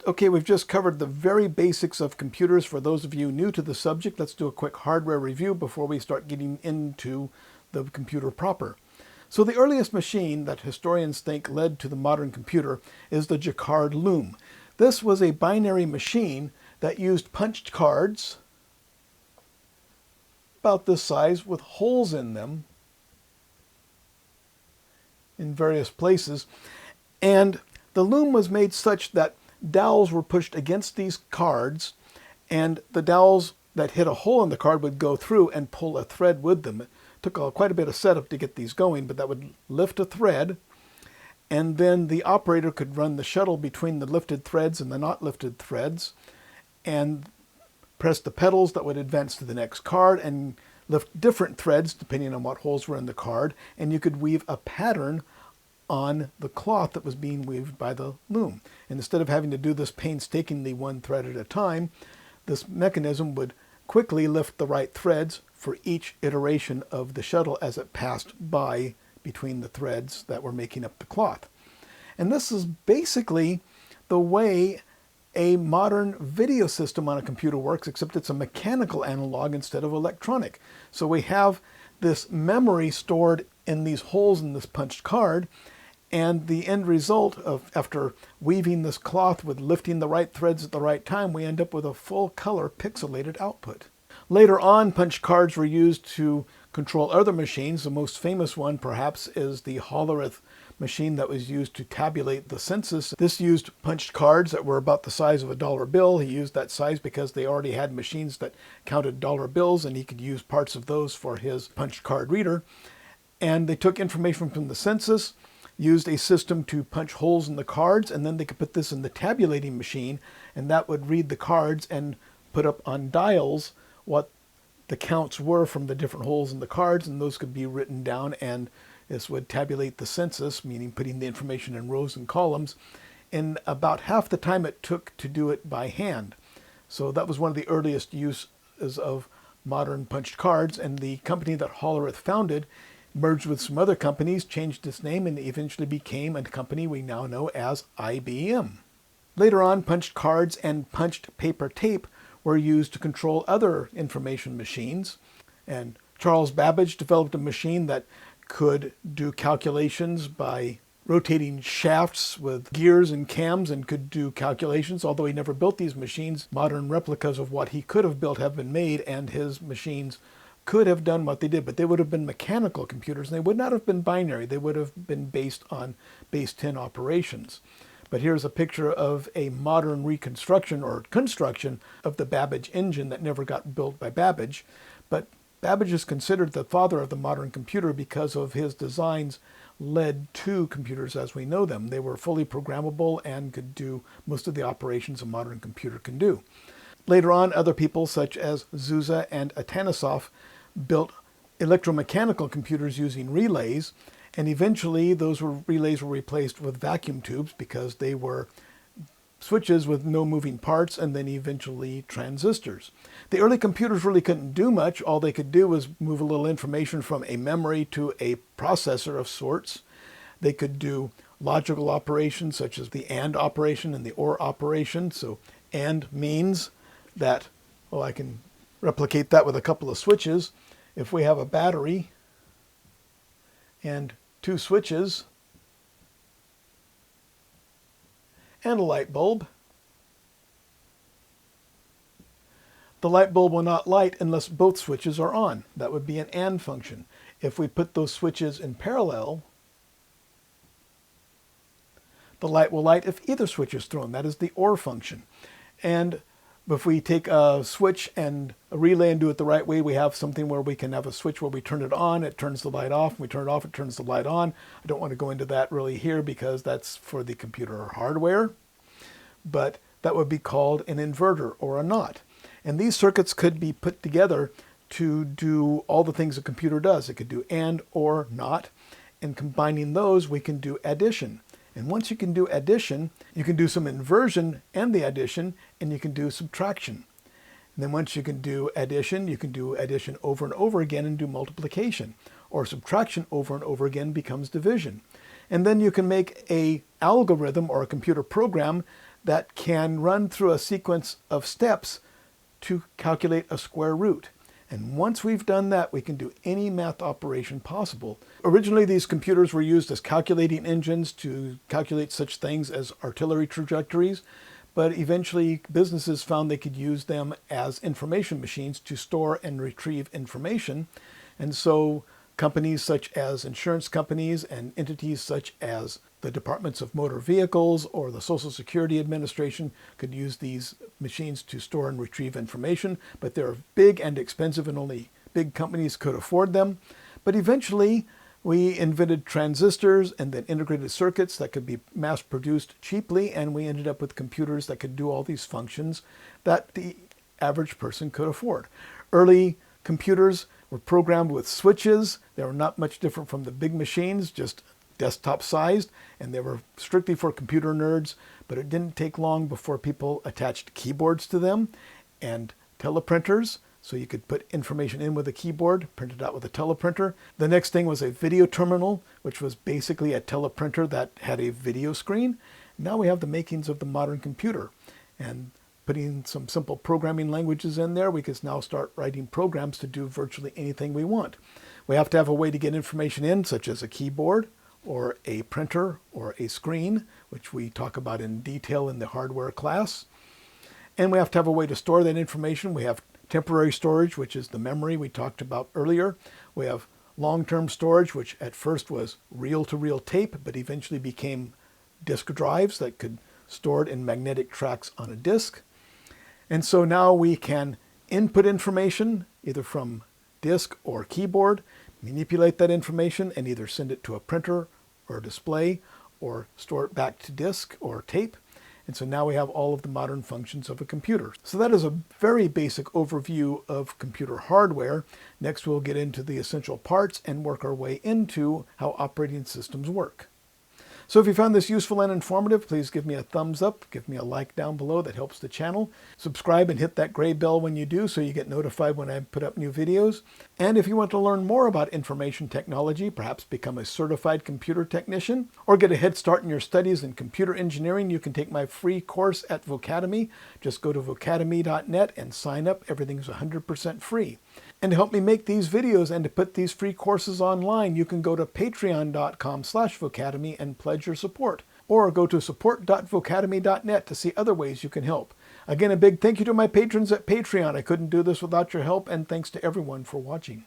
Okay, we've just covered the very basics of computers. For those of you new to the subject, let's do a quick hardware review before we start getting into the computer proper. So the earliest machine that historians think led to the modern computer is the Jacquard loom. This was a binary machine that used punched cards about this size with holes in them in various places. And the loom was made such that dowels were pushed against these cards, and the dowels that hit a hole in the card would go through and pull a thread with them. It took quite a bit of setup to get these going, but that would lift a thread, and then the operator could run the shuttle between the lifted threads and the not lifted threads, and press the pedals that would advance to the next card and lift different threads depending on what holes were in the card, and you could weave a pattern on the cloth that was being weaved by the loom. And instead of having to do this painstakingly one thread at a time, this mechanism would quickly lift the right threads for each iteration of the shuttle as it passed by between the threads that were making up the cloth. And this is basically the way a modern video system on a computer works, except it's a mechanical analog instead of electronic. So we have this memory stored in these holes in this punched card, and the end result of, after weaving this cloth with lifting the right threads at the right time, we end up with a full color pixelated output. Later on, punch cards were used to control other machines. The most famous one perhaps is the Hollerith machine that was used to tabulate the census. This used punched cards that were about the size of a dollar bill. He used that size because they already had machines that counted dollar bills, and he could use parts of those for his punched card reader. And they took information from the census, used a system to punch holes in the cards, and then they could put this in the tabulating machine, and that would read the cards and put up on dials what the counts were from the different holes in the cards, and those could be written down, and this would tabulate the census, meaning putting the information in rows and columns, in about half the time it took to do it by hand. So that was one of the earliest uses of modern punched cards, and the company that Hollerith founded merged with some other companies, changed its name, and eventually became a company we now know as IBM. Later on, punched cards and punched paper tape were used to control other information machines. And Charles Babbage developed a machine that could do calculations by rotating shafts with gears and cams, and could do calculations. Although he never built these machines, modern replicas of what he could have built have been made, and his machines could have done what they did, but they would have been mechanical computers, and they would not have been binary. They would have been based on base 10 operations. But here's a picture of a modern reconstruction or construction of the Babbage engine that never got built by Babbage. But Babbage is considered the father of the modern computer because of his designs led to computers as we know them. They were fully programmable and could do most of the operations a modern computer can do. Later on, other people such as Zuse and Atanesov built electromechanical computers using relays, and eventually those relays were replaced with vacuum tubes because they were switches with no moving parts, and then eventually transistors. The early computers really couldn't do much. All they could do was move a little information from a memory to a processor of sorts. They could do logical operations such as the AND operation and the OR operation. So AND means that, well, I can replicate that with a couple of switches. If we have a battery and two switches and a light bulb, the light bulb will not light unless both switches are on. That would be an AND function. If we put those switches in parallel, the light will light if either switch is thrown. That is the OR function. And if we take a switch and a relay and do it the right way, we have something where we can have a switch where we turn it on, it turns the light off. When we turn it off, it turns the light on. I don't want to go into that really here because that's for the computer hardware. But that would be called an inverter or a NOT. And these circuits could be put together to do all the things a computer does. It could do AND or NOT. And combining those, we can do addition. And once you can do addition, you can do some inversion and the addition, and you can do subtraction. And then once you can do addition over and over again and do multiplication. Or subtraction over and over again becomes division. And then you can make a algorithm or a computer program that can run through a sequence of steps to calculate a square root. And once we've done that, we can do any math operation possible. Originally, these computers were used as calculating engines to calculate such things as artillery trajectories, but eventually businesses found they could use them as information machines to store and retrieve information. And so companies such as insurance companies and entities such as the departments of motor vehicles or the Social Security Administration could use these machines to store and retrieve information, but they're big and expensive and only big companies could afford them. But eventually we invented transistors and then integrated circuits that could be mass produced cheaply, and we ended up with computers that could do all these functions that the average person could afford. Early computers were programmed with switches. They were not much different from the big machines, just desktop sized, and they were strictly for computer nerds, but it didn't take long before people attached keyboards to them and teleprinters, so you could put information in with a keyboard, print it out with a teleprinter. The next thing was a video terminal, which was basically a teleprinter that had a video screen. Now we have the makings of the modern computer, and putting some simple programming languages in there, we can now start writing programs to do virtually anything we want. We have to have a way to get information in, such as a keyboard, or a printer, or a screen, which we talk about in detail in the hardware class. And we have to have a way to store that information. We have temporary storage, which is the memory we talked about earlier. We have long-term storage, which at first was reel-to-reel tape, but eventually became disk drives that could store it in magnetic tracks on a disk. And so now we can input information either from disk or keyboard, manipulate that information and either send it to a printer or a display or store it back to disk or tape. And so now we have all of the modern functions of a computer. So that is a very basic overview of computer hardware. Next, we'll get into the essential parts and work our way into how operating systems work. So if you found this useful and informative, please give me a thumbs up, give me a like down below, that helps the channel. Subscribe and hit that gray bell when you do so you get notified when I put up new videos. And if you want to learn more about information technology, perhaps become a certified computer technician, or get a head start in your studies in computer engineering, you can take my free course at Vocademy. Just go to vocademy.net and sign up. Everything's 100% free. And to help me make these videos and to put these free courses online, you can go to patreon.com/Vocademy and pledge your support. Or go to support.vocademy.net to see other ways you can help. Again, a big thank you to my patrons at Patreon. I couldn't do this without your help, and thanks to everyone for watching.